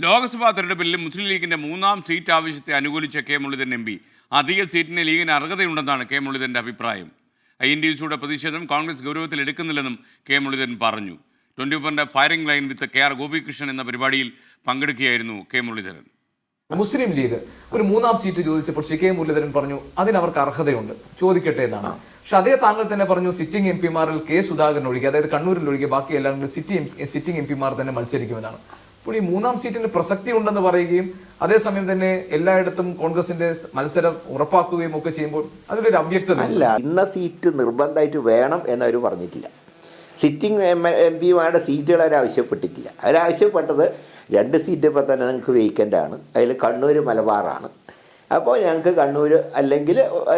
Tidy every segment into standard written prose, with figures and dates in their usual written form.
ലോക്സഭാ തെരഞ്ഞെടുപ്പിൽ മുസ്ലിം ലീഗിന്റെ 3-ാം സീറ്റ് ആവശ്യത്തെ അനുകൂലിച്ച കെ മുരളീധരൻ എം പി അധിക സീറ്റിന് ലീഗിന് അർഹതയുണ്ടെന്നാണ് കെ മുരളീധരൻ്റെ അഭിപ്രായം. INTUCയുടെ പ്രതിഷേധം കോൺഗ്രസ് ഗൗരവത്തിൽ എടുക്കുന്നില്ലെന്നും കെ മുരളീധരൻ പറഞ്ഞു. 24ന്റെ firing line with KR Gopikrishnan എന്ന പരിപാടിയിൽ പങ്കെടുക്കുകയായിരുന്നു കെ മുരളീധരൻ. മുസ്ലിം ലീഗ് ഒരു 3-ാം സീറ്റ് ചോദിച്ചപ്പോൾ കെ മുരളീധരൻ പറഞ്ഞു അതിന് അവർക്ക് അർഹതയുണ്ട്, ചോദിക്കട്ടെ എന്നാണ്. പക്ഷെ അതേ താങ്കൾ തന്നെ പറഞ്ഞു സിറ്റിംഗ് MP-മാരിൽ കെ സുധാകരൻ ഒഴികെ, അതായത് കണ്ണൂരിൽ ഒഴികെ ബാക്കി എല്ലാവരും സിറ്റിംഗ് MP-മാർ തന്നെ മത്സരിക്കുമെന്നാണ്. അപ്പോൾ ഈ 3-ാം സീറ്റിന് പ്രസക്തി ഉണ്ടെന്ന് പറയുകയും അതേസമയം തന്നെ എല്ലായിടത്തും കോൺഗ്രസിന്റെ മത്സരം ഉറപ്പാക്കുകയും ഒക്കെ ചെയ്യുമ്പോൾ അതിലൊരു അവ്യക്തത അല്ല. ഇന്ന സീറ്റ് നിർബന്ധമായിട്ട് വേണം എന്നവർ പറഞ്ഞിട്ടില്ല. സിറ്റിംഗ് MP-മാരുടെ സീറ്റുകൾ അവരാവശ്യപ്പെട്ടിട്ടില്ല. അവരാവശ്യപ്പെട്ടത് 2 സീറ്റ് ഇപ്പോൾ തന്നെ നിങ്ങൾക്ക് വേക്കൻ്റാണ്. അതിൽ കണ്ണൂർ മലബാറാണ്. അപ്പോൾ ഞങ്ങൾക്ക് കണ്ണൂർ അല്ലെങ്കിൽ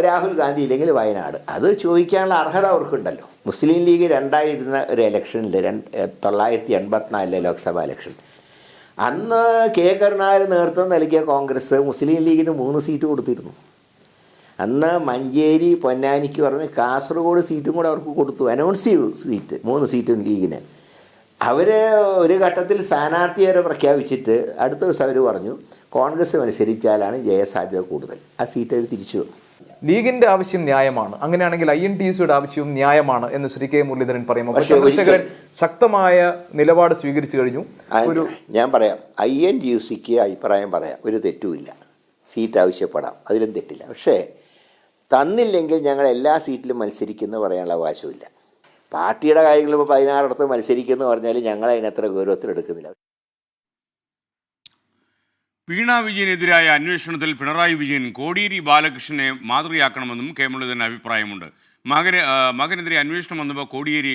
രാഹുൽ ഗാന്ധി ഇല്ലെങ്കിൽ വയനാട്. അത് ചോദിക്കാനുള്ള അർഹത അവർക്കുണ്ടല്ലോ. മുസ്ലിം ലീഗ് രണ്ടായിരുന്ന ഒരു ഇലക്ഷനിൽ 1984 ലോക്സഭാ ഇലക്ഷൻ, അന്ന് കെ കരുണാകരൻ നേതൃത്വം നൽകിയ കോൺഗ്രസ് മുസ്ലിം ലീഗിന് 3 സീറ്റ് കൊടുത്തിരുന്നു. അന്ന് മഞ്ചേരി പൊന്നാനിക്ക് പറഞ്ഞ് കാസർഗോഡ് സീറ്റും കൂടെ അവർക്ക് കൊടുത്തു. അനൗൺസ് ചെയ്തു സീറ്റ് 3 സീറ്റും ലീഗിന്. അവർ ഒരു ഘട്ടത്തിൽ സ്ഥാനാർത്ഥി വരെ പ്രഖ്യാപിച്ചിട്ട് അടുത്ത ദിവസം അവർ പറഞ്ഞു കോൺഗ്രസ് മത്സരിച്ചാലാണ് ജയസാധ്യത കൂടുതൽ. ആ സീറ്റ് അവർ തിരിച്ചു വന്നു. ലീഗിന്റെ ആവശ്യം ന്യായമാണ്, അങ്ങനെയാണെങ്കിൽ INTUCയുടെ ആവശ്യവും ന്യായമാണ് എന്ന് ശ്രീ കെ മുരളീധരൻ പറയുമ്പോൾ ചന്ദ്രശേഖരൻ ശക്തമായ നിലപാട് സ്വീകരിച്ചു കഴിഞ്ഞു. ഞാൻ പറയാം, INTUCക്ക് അഭിപ്രായം പറയാം, ഒരു തെറ്റുമില്ല. സീറ്റ് ആവശ്യപ്പെടാം, അതിലും തെറ്റില്ല. പക്ഷേ തന്നില്ലെങ്കിൽ ഞങ്ങൾ എല്ലാ സീറ്റിലും മത്സരിക്കുന്നു പറയാനുള്ള അവകാശമില്ല. പാർട്ടിയുടെ കാര്യങ്ങൾ ഇപ്പോൾ 16 മത്സരിക്കുന്നു പറഞ്ഞാൽ ഞങ്ങൾ അതിനത്ര ഗൗരവത്തിലെടുക്കുന്നില്ല. വീണ വിജയനെതിരായ അന്വേഷണത്തിൽ പിണറായി വിജയൻ കോടിയേരി ബാലകൃഷ്ണനെ മാതൃകയാക്കണമെന്നും കെ മുരളീധരൻ അഭിപ്രായമുണ്ട്. മകനെതിരെ അന്വേഷണം വന്നപ്പോൾ കോടിയേരി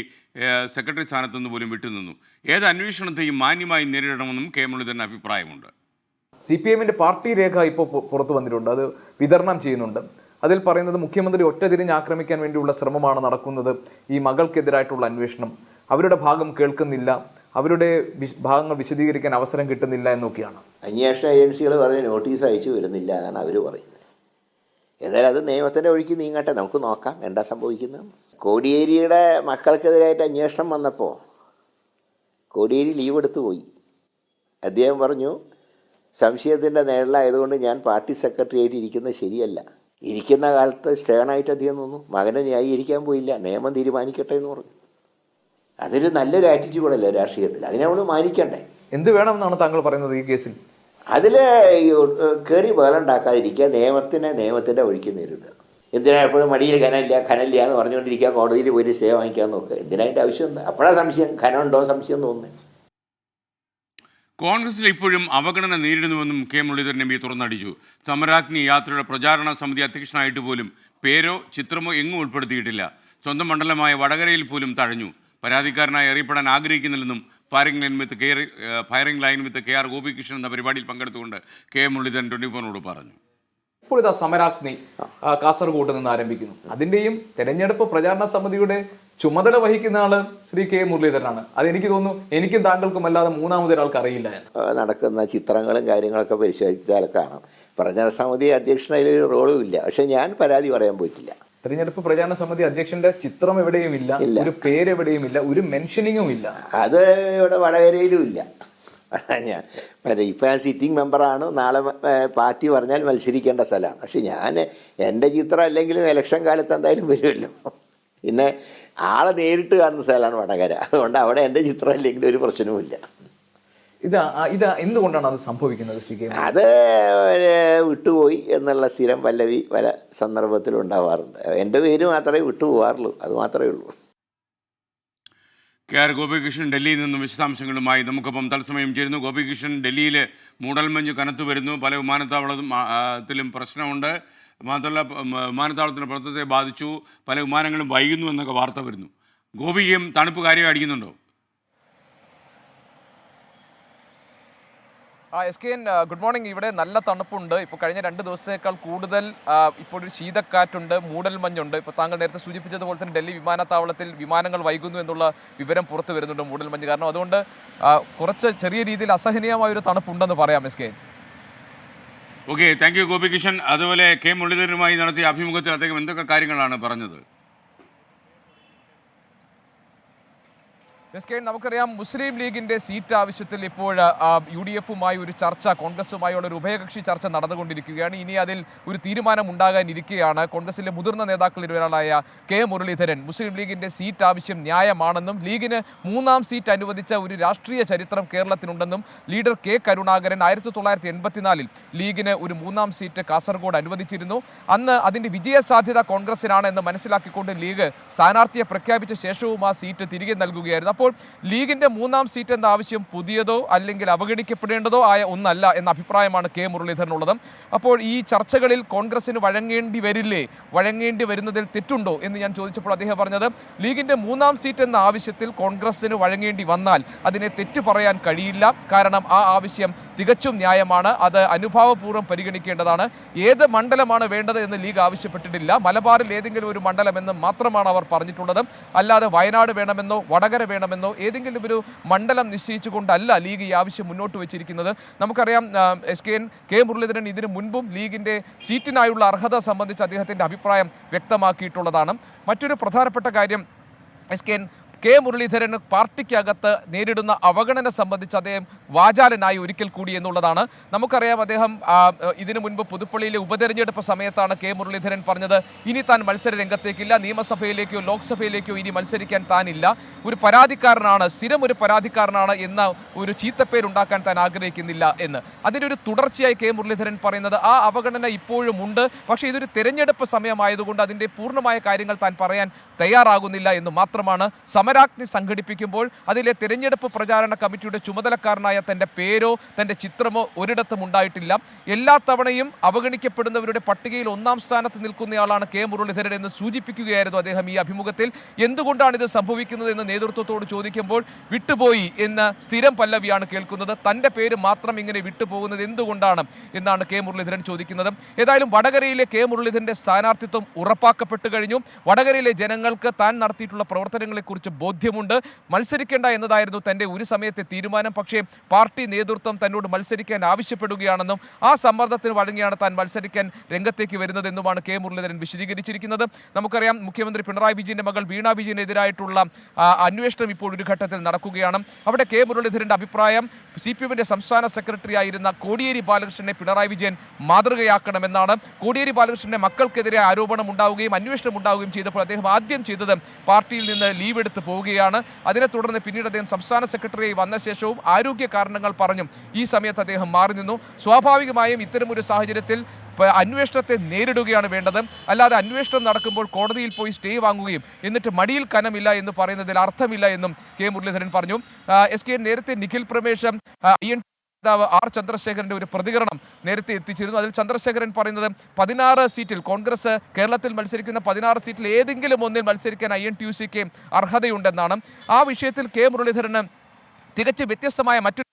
സെക്രട്ടറി സ്ഥാനത്തുനിന്ന് പോലും വിട്ടുനിന്നു. ഏത് അന്വേഷണത്തെയും മാന്യമായി നേരിടണമെന്നും കെ മുരളീധരൻ അഭിപ്രായമുണ്ട്. CPM-ന്റെ പാർട്ടി രേഖ ഇപ്പോൾ പുറത്തു വന്നിട്ടുണ്ട്, അത് വിതരണം ചെയ്യുന്നുണ്ട്. അതിൽ പറയുന്നത് മുഖ്യമന്ത്രി ഒറ്റതിരിഞ്ഞ് ആക്രമിക്കാൻ വേണ്ടിയുള്ള ശ്രമമാണ് നടക്കുന്നത്, ഈ മകൾക്കെതിരായിട്ടുള്ള അന്വേഷണം, അവരുടെ ഭാഗം കേൾക്കുന്നില്ല, അവരുടെ ഭാഗങ്ങൾ വിശദീകരിക്കാൻ അവസരം കിട്ടുന്നില്ല എന്നൊക്കെയാണ്. അന്വേഷണ ഏജൻസികൾ പറഞ്ഞ് നോട്ടീസ് അയച്ചു വരുന്നില്ല എന്നാണ് അവർ പറയുന്നത്. ഏതായാലും അത് നിയമത്തിൻ്റെ വഴിക്ക് നീങ്ങട്ടെ, നമുക്ക് നോക്കാം എന്താ സംഭവിക്കുന്നത്. കോടിയേരിയുടെ മക്കൾക്കെതിരായിട്ട് അന്വേഷണം വന്നപ്പോൾ കോടിയേരി ലീവ് എടുത്തു പോയി. അദ്ദേഹം പറഞ്ഞു സംശയത്തിൻ്റെ നിഴലായതുകൊണ്ട് ഞാൻ പാർട്ടി സെക്രട്ടറി ആയിട്ട് ഇരിക്കുന്നത് ശരിയല്ല. ഇരിക്കുന്ന കാലത്ത് സ്റ്റേണായിട്ട് അദ്ദേഹം നിന്നു. മകനെ ന്യായീകരിക്കാൻ പോയില്ല, നിയമം തീരുമാനിക്കട്ടെ എന്ന് പറഞ്ഞു. അതൊരു നല്ലൊരു ആറ്റിറ്റ്യൂഡല്ലേ രാഷ്ട്രീയത്തിൽ, അതിനെ നമ്മൾ മാനിക്കണ്ടേ. എന്ത് വേണമെന്നാണ് താങ്കൾ പറയുന്നത് ഈ കേസിൽ? അതിൽ കയറി ബഹളുണ്ടാക്കാതിരിക്കുക, നിയമത്തിൻ്റെ വഴിക്ക് നേരിടുക. എന്തിനാ എപ്പോഴും മടിയിൽ ഖനമില്ല എന്ന് പറഞ്ഞുകൊണ്ടിരിക്കുക, കോടതിയിൽ പോയി സ്റ്റേ വാങ്ങിക്കാൻ നോക്കുക. എന്തിനതിൻ്റെ ആവശ്യം എന്താ? അപ്പോഴാണ് സംശയം, ഖനമുണ്ടോ സംശയം തോന്നുന്നത്. കോൺഗ്രസിൽ ഇപ്പോഴും അവഗണന നേരിടുന്നുവെന്നും കെ മുരളീധരൻ എം പി തുറന്നടിച്ചു. സമരാഗ്നി യാത്രയുടെ പ്രചാരണ സമിതി അധ്യക്ഷനായിട്ട് പോലും പേരോ ചിത്രമോ എങ്ങും ഉൾപ്പെടുത്തിയിട്ടില്ല. സ്വന്തം മണ്ഡലമായ വടകരയിൽ പോലും തഴഞ്ഞു. പരാതിക്കാരനായി അറിയപ്പെടാൻ ആഗ്രഹിക്കുന്നില്ലെന്നും firing line with KR Gopikrishnan എന്ന പരിപാടിയിൽ പങ്കെടുത്തുകൊണ്ട് കെ മുരളീധരൻ 24നോട് പറഞ്ഞു. ഇപ്പോൾ ഇതാ സമരാഗ്നി കാസർഗോഡ് നിന്ന് ആരംഭിക്കുന്നു. അതിന്റെയും തെരഞ്ഞെടുപ്പ് പ്രചാരണ സമിതിയുടെ ചുമതല വഹിക്കുന്ന ആള് ശ്രീ കെ മുരളീധരനാണ്. അതെനിക്ക് തോന്നുന്നു എനിക്കും താങ്കൾക്കും അല്ലാതെ മൂന്നാമതൊരാൾക്ക് അറിയില്ല. നടക്കുന്ന ചിത്രങ്ങളും കാര്യങ്ങളൊക്കെ പരിശോധിച്ചാൽ കാണാം. പ്രചാരണ സമിതി അധ്യക്ഷനായി ഒരു റോളും ഇല്ല. പക്ഷെ ഞാൻ പരാതി പറയാൻ പോയിട്ടില്ല. തെരഞ്ഞെടുപ്പ് പ്രചാരണ സമിതി അധ്യക്ഷന്റെ ചിത്രം എവിടെയും ഇല്ല, ഒരു പേരെവിടെയും ഇല്ല, ഒരു മെൻഷനിങ്ങും ഇല്ല. അത് ഇവിടെ വടകരയിലും ഇല്ല. ഇപ്പം ഞാൻ സിറ്റിംഗ് മെമ്പറാണ്. നാളെ പാർട്ടി പറഞ്ഞാൽ മത്സരിക്കേണ്ട സ്ഥലമാണ്. പക്ഷെ എൻ്റെ ചിത്രം അല്ലെങ്കിലും ഇലക്ഷൻ കാലത്ത് എന്തായാലും വരുമല്ലോ. പിന്നെ ആളെ നേരിട്ട് കാണുന്ന സ്ഥലമാണ് വടകര. അതുകൊണ്ട് അവിടെ എൻ്റെ ചിത്രം അല്ലെങ്കിലും ഒരു പ്രശ്നവുമില്ല. ഇത് എന്തുകൊണ്ടാണ് അത് സംഭവിക്കുന്നത്? അത് വിട്ടുപോയി എന്നുള്ള സ്ഥിരം പല്ലവി പല സന്ദർഭത്തിലും ഉണ്ടാവാറുണ്ട്. എൻ്റെ പേര് മാത്രമേ വിട്ടുപോകാറുള്ളൂ, അത് മാത്രമേ ഉള്ളൂ. KR ഗോപികൃഷ്ണൻ ഡൽഹിയിൽ നിന്നും വിശദാംശങ്ങളുമായി നമുക്കൊപ്പം തത്സമയം ചേരുന്നു. ഗോപികൃഷ്ണൻ, ഡൽഹിയിൽ മൂടൽമഞ്ഞ് കനത്തു വരുന്നു, പല വിമാനത്താവളത്തിലും പ്രശ്നമുണ്ട്. മാത്രമല്ല വിമാനത്താവളത്തിൻ്റെ പ്രവർത്തനത്തെ ബാധിച്ചു, പല വിമാനങ്ങളും വൈകുന്നു എന്നൊക്കെ വാർത്ത വരുന്നു. ഗോപികയും തണുപ്പ് കാര്യം അടിക്കുന്നുണ്ടോ? SKN good morning. ഇവിടെ നല്ല തണുപ്പുണ്ട്. ഇപ്പോൾ കഴിഞ്ഞ 2 ദിവസത്തേക്കാൾ കൂടുതൽ ഇപ്പോൾ ഒരു ശീതക്കാറ്റുണ്ട്, മൂടൽമഞ്ഞുണ്ട്. ഇപ്പോൾ താങ്കൾ നേരത്തെ സൂചിപ്പിച്ചതുപോലെ തന്നെ ഡൽഹി വിമാനത്താവളത്തിൽ വിമാനങ്ങൾ വൈകുന്നു എന്നുള്ള വിവരം പുറത്തു വരുന്നുണ്ട് മൂടൽമഞ്ഞ് കാരണം. അതുകൊണ്ട് കുറച്ച് ചെറിയ രീതിയിൽ അസഹനീയമായൊരു തണുപ്പുണ്ടെന്ന് പറയാം SKN. Okay, thank you Gopikrishnan. അതുപോലെ കെ മുരളീധരനുമായി നടത്തിയ അഭിമുഖത്തിൽ അദ്ദേഹം എന്തൊക്കെ കാര്യങ്ങളാണ് പറഞ്ഞത്? എസ് കെ നമുക്കറിയാം മുസ്ലിം ലീഗിന്റെ സീറ്റ് ആവശ്യത്തിൽ ഇപ്പോൾ UDF-ഉമായി ഒരു ചർച്ച, കോൺഗ്രസുമായുള്ള ഒരു ഉഭയകക്ഷി ചർച്ച നടന്നുകൊണ്ടിരിക്കുകയാണ്. ഇനി അതിൽ ഒരു തീരുമാനം ഉണ്ടാകാനിരിക്കുകയാണ്. കോൺഗ്രസിലെ മുതിർന്ന നേതാക്കളിൽ ഒരാളായ കെ മുരളീധരൻ മുസ്ലിം ലീഗിന്റെ സീറ്റ് ആവശ്യം ന്യായമാണെന്നും ലീഗിന് 3-ാം സീറ്റ് അനുവദിച്ച ഒരു രാഷ്ട്രീയ ചരിത്രം കേരളത്തിനുണ്ടെന്നും ലീഡർ കെ കരുണാകരൻ 1984-ൽ ലീഗിന് ഒരു 3-ാം സീറ്റ് കാസർഗോഡ് അനുവദിച്ചിരുന്നു. അന്ന് അതിന്റെ വിജയസാധ്യത കോൺഗ്രസിനാണ് എന്ന് മനസ്സിലാക്കിക്കൊണ്ട് ലീഗ് സ്ഥാനാർത്ഥിയെ പ്രഖ്യാപിച്ച ശേഷവും ആ സീറ്റ് തിരികെ നൽകുകയായിരുന്നു. അപ്പോൾ ലീഗിന്റെ 3-ാം സീറ്റ് എന്ന ആവശ്യം പുതിയതോ അല്ലെങ്കിൽ അവഗണിക്കപ്പെടേണ്ടതോ ആയ ഒന്നല്ല എന്ന അഭിപ്രായമാണ് കെ മുരളീധരനുള്ളത്. അപ്പോൾ ഈ ചർച്ചകളിൽ കോൺഗ്രസിന് വഴങ്ങേണ്ടി വരില്ലേ, വഴങ്ങേണ്ടി വരുന്നതിൽ തെറ്റുണ്ടോ എന്ന് ഞാൻ ചോദിച്ചപ്പോൾ അദ്ദേഹം പറഞ്ഞത് ലീഗിന്റെ 3-ാം സീറ്റ് എന്ന ആവശ്യത്തിൽ കോൺഗ്രസിന് വഴങ്ങേണ്ടി വന്നാൽ അതിനെ തെറ്റു പറയാൻ കഴിയില്ല. കാരണം ആ ആവശ്യം തികച്ചും ന്യായമാണ്, അത് അനുഭാവപൂർവ്വം പരിഗണിക്കേണ്ടതാണ്. ഏത് മണ്ഡലമാണ് വേണ്ടത് എന്ന് ലീഗ് ആവശ്യപ്പെട്ടിട്ടില്ല. മലബാറിൽ ഏതെങ്കിലും ഒരു മണ്ഡലമെന്ന് മാത്രമാണ് അവർ പറഞ്ഞിട്ടുള്ളത്. അല്ലാതെ വയനാട് വേണമെന്നോ വടകര വേണമെന്നോ ഏതെങ്കിലും ഒരു മണ്ഡലം നിശ്ചയിച്ചുകൊണ്ടല്ല ലീഗ് ഈ ആവശ്യം മുന്നോട്ട് വെച്ചിരിക്കുന്നത്. നമുക്കറിയാം കെ മുരളീധരൻ ഇതിനു മുൻപും ലീഗിന്റെ സീറ്റിനായുള്ള അർഹത സംബന്ധിച്ച് അദ്ദേഹത്തിന്റെ അഭിപ്രായം വ്യക്തമാക്കിയിട്ടുള്ളതാണ്. മറ്റൊരു പ്രധാനപ്പെട്ട കാര്യം കെ മുരളീധരന് പാർട്ടിക്കകത്ത് നേരിടുന്ന അവഗണന സംബന്ധിച്ച് അദ്ദേഹം വാചാലനായി ഒരിക്കൽ കൂടി എന്നുള്ളതാണ്. നമുക്കറിയാം അദ്ദേഹം ഇതിനു മുൻപ് പുതുപ്പള്ളിയിലെ ഉപതെരഞ്ഞെടുപ്പ് സമയത്താണ് കെ മുരളീധരൻ പറഞ്ഞത് ഇനി താൻ മത്സര രംഗത്തേക്കില്ല, നിയമസഭയിലേക്കോ ലോക്സഭയിലേക്കോ ഇനി മത്സരിക്കാൻ താനില്ല, ഒരു പരാതിക്കാരനാണ്, സ്ഥിരം ഒരു പരാതിക്കാരനാണ് എന്ന ഒരു ചീത്തപ്പേരുണ്ടാക്കാൻ താൻ ആഗ്രഹിക്കുന്നില്ല എന്ന്. അതിൻ്റെ ഒരു തുടർച്ചയായി കെ മുരളീധരൻ പറയുന്നത് ആ അവഗണന ഇപ്പോഴും ഉണ്ട്, പക്ഷേ ഇതൊരു തെരഞ്ഞെടുപ്പ് സമയമായതുകൊണ്ട് അതിൻ്റെ പൂർണ്ണമായ കാര്യങ്ങൾ താൻ പറയാൻ തയ്യാറാകുന്നില്ല എന്ന് മാത്രമാണ്. സമരാഗ്നി സംഘടിപ്പിക്കുമ്പോൾ അതിലെ തിരഞ്ഞെടുപ്പ് പ്രചാരണ കമ്മിറ്റിയുടെ ചുമതലക്കാരനായ തൻ്റെ പേരോ തൻ്റെ ചിത്രമോ ഒരിടത്തും ഉണ്ടായിട്ടില്ല. എല്ലാ തവണയും അവഗണിക്കപ്പെടുന്നവരുടെ പട്ടികയിൽ 1-ാം സ്ഥാനത്ത് നിൽക്കുന്നയാളാണ് കെ മുരളീധരൻ എന്ന് സൂചിപ്പിക്കുകയായിരുന്നു അദ്ദേഹം ഈ അഭിമുഖത്തിൽ. എന്തുകൊണ്ടാണ് ഇത് സംഭവിക്കുന്നത് എന്ന് നേതൃത്വത്തോട് ചോദിക്കുമ്പോൾ വിട്ടുപോയി എന്ന സ്ഥിരം പല്ലവിയാണ് കേൾക്കുന്നത്. തൻ്റെ പേര് മാത്രം ഇങ്ങനെ വിട്ടുപോകുന്നത് എന്തുകൊണ്ടാണ് എന്നാണ് കെ മുരളീധരൻ ചോദിക്കുന്നത്. ഏതായാലും വടകരയിലെ കെ മുരളീധരൻ്റെ സ്ഥാനാർത്ഥിത്വം ഉറപ്പാക്കപ്പെട്ടു കഴിഞ്ഞു. വടകരയിലെ ജനങ്ങൾക്ക് താൻ നടത്തിയിട്ടുള്ള പ്രവർത്തനങ്ങളെക്കുറിച്ച് ബോധ്യമുണ്ട്. മത്സരിക്കേണ്ട എന്നതായിരുന്നു തൻ്റെ ഒരു സമയത്തെ തീരുമാനം. പക്ഷേ പാർട്ടി നേതൃത്വം തന്നോട് മത്സരിക്കാൻ ആവശ്യപ്പെടുകയാണെന്നും ആ സമ്മർദ്ദത്തിന് വഴങ്ങിയാണ് താൻ മത്സരിക്കാൻ രംഗത്തേക്ക് വരുന്നതെന്നുമാണ് കെ മുരളീധരൻ വിശദീകരിച്ചിരിക്കുന്നത്. നമുക്കറിയാം മുഖ്യമന്ത്രി പിണറായി വിജയന്റെ മകൾ വീണ വിജയനെതിരായിട്ടുള്ള അന്വേഷണം ഇപ്പോൾ ഒരു ഘട്ടത്തിൽ നടക്കുകയാണ്. അവിടെ കെ മുരളീധരന്റെ അഭിപ്രായം CPM-ന്റെ സംസ്ഥാന സെക്രട്ടറി ആയിരുന്ന കോടിയേരി ബാലകൃഷ്ണനെ പിണറായി വിജയൻ മാതൃകയാക്കണമെന്നാണ്. കോടിയേരി ബാലകൃഷ്ണന്റെ മക്കൾക്കെതിരെ ആരോപണം ഉണ്ടാവുകയും അന്വേഷണം ഉണ്ടാവുകയും ചെയ്തപ്പോൾ അദ്ദേഹം ആദ്യം ചെയ്തത് പാർട്ടിയിൽ നിന്ന് ലീവ് എടുത്ത് പോവുകയാണ്. അതിനെ തുടർന്ന് പിന്നീട് അദ്ദേഹം സംസ്ഥാന സെക്രട്ടറിയായി വന്ന ശേഷവും ആരോഗ്യ കാരണങ്ങൾ പറഞ്ഞും ഈ സമയത്ത് അദ്ദേഹം മാറി നിന്നു. സ്വാഭാവികമായും ഇത്തരമൊരു സാഹചര്യത്തിൽ അന്വേഷണത്തെ നേരിടുകയാണ് വേണ്ടത്. അല്ലാതെ അന്വേഷണം നടക്കുമ്പോൾ കോടതിയിൽ പോയി സ്റ്റേ വാങ്ങുകയും എന്നിട്ട് മടിയിൽ കനമില്ല എന്ന് പറയുന്നതിൽ അർത്ഥമില്ല എന്നും കെ മുരളീധരൻ പറഞ്ഞു. നേരത്തെ നിഖിൽ പ്രമേശം ആർ ചന്ദ്രശേഖരന്റെ ഒരു പ്രതികരണം നേരത്തെ എത്തിച്ചിരുന്നു. അതിൽ ചന്ദ്രശേഖരൻ പറയുന്നത് 16 സീറ്റിൽ കോൺഗ്രസ് കേരളത്തിൽ മത്സരിക്കുന്ന 16 സീറ്റിൽ ഏതെങ്കിലും ഒന്നിൽ മത്സരിക്കാൻ INTUC-ക്ക് അർഹതയുണ്ടെന്നാണ്. ആ വിഷയത്തിൽ കെ മുരളീധരന് തികച്ചും വ്യത്യസ്തമായ മറ്റൊരു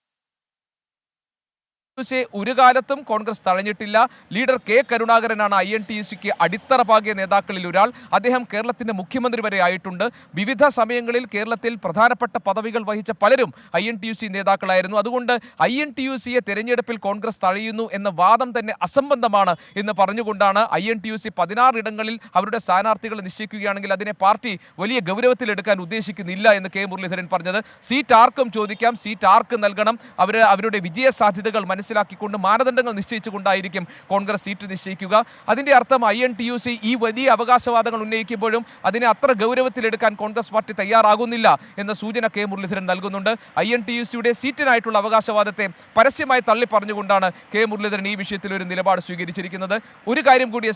ഒരു കാലത്തും കോൺഗ്രസ് തഴഞ്ഞിട്ടില്ല. ലീഡർ കെ കരുണാകരനാണ് INTUC-ക്ക് അടിത്തറ പാകിയ നേതാക്കളിൽ ഒരാൾ. അദ്ദേഹം കേരളത്തിന്റെ മുഖ്യമന്ത്രി വരെ ആയിട്ടുണ്ട്. വിവിധ സമയങ്ങളിൽ കേരളത്തിൽ പ്രധാനപ്പെട്ട പദവികൾ വഹിച്ച പലരും INTUC നേതാക്കളായിരുന്നു. അതുകൊണ്ട് INTUC-യെ തെരഞ്ഞെടുപ്പിൽ കോൺഗ്രസ് തഴയുന്നു എന്ന വാദം തന്നെ അസംബന്ധമാണ് എന്ന് പറഞ്ഞുകൊണ്ടാണ് INTUC 16 ഇടങ്ങളിൽ അവരുടെ സ്ഥാനാർത്ഥികളെ നിശ്ചയിക്കുകയാണെങ്കിൽ അതിനെ പാർട്ടി വലിയ ഗൗരവത്തിലെടുക്കാൻ ഉദ്ദേശിക്കുന്നില്ല എന്ന് കെ മുരളീധരൻ പറഞ്ഞത്. സീറ്റ് ആർക്കും ചോദിക്കാം, സീറ്റ് ആർക്ക് നൽകണം, അവരുടെ വിജയ സാധ്യതകൾ മനസ്സിലാക്കിക്കൊണ്ട് മാനദണ്ഡങ്ങൾ നിശ്ചയിച്ചുകൊണ്ടായിരിക്കും കോൺഗ്രസ് സീറ്റ് നിശ്ചയിക്കുക. അതിന്റെ അർത്ഥം INTUC ഈ വലിയ അവകാശവാദങ്ങൾ ഉന്നയിക്കുമ്പോഴും അതിനെ അത്ര ഗൗരവത്തിലെടുക്കാൻ കോൺഗ്രസ് പാർട്ടി തയ്യാറാകുന്നില്ല എന്ന സൂചന കെ മുരളീധരൻ നൽകുന്നുണ്ട്. INTUC-യുടെ സീറ്റിനായിട്ടുള്ള അവകാശവാദത്തെ പരസ്യമായി തള്ളി പറഞ്ഞുകൊണ്ടാണ് കെ മുരളീധരൻ ഈ വിഷയത്തിൽ ഒരു നിലപാട് സ്വീകരിച്ചിരിക്കുന്നത്. ഒരു കാര്യം കൂടി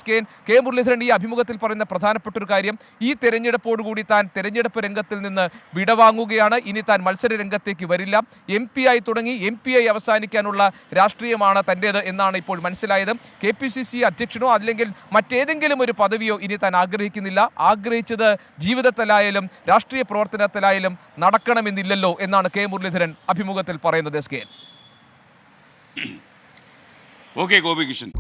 കെ മുരളീധരൻ ഈ അഭിമുഖത്തിൽ പറയുന്ന പ്രധാനപ്പെട്ട ഒരു കാര്യം, ഈ തെരഞ്ഞെടുപ്പോടുകൂടി താൻ തെരഞ്ഞെടുപ്പ് രംഗത്തിൽ നിന്ന് വിടവാങ്ങുകയാണ്, ഇനി താൻ മത്സര രംഗത്തേക്ക് വരില്ല, MP ആയി തുടങ്ങി MP ആയി അവസാനിക്കാനുള്ള രാഷ്ട്രീയമാണ് തൻ്റേത് എന്നാണ് ഇപ്പോൾ മനസ്സിലായത്. KPCC അധ്യക്ഷനോ അല്ലെങ്കിൽ മറ്റേതെങ്കിലും ഒരു പദവിയോ ഇനി താൻ ആഗ്രഹിക്കുന്നില്ല. ആഗ്രഹിച്ചത് ജീവിതത്തിലായാലും രാഷ്ട്രീയ പ്രവർത്തനത്തിലായാലും നടക്കണമെന്നില്ലല്ലോ എന്നാണ് കെ മുരളീധരൻ അഭിമുഖത്തിൽ പറയുന്നത്. ഓക്കെ ഗോപികൃഷ്ണൻ.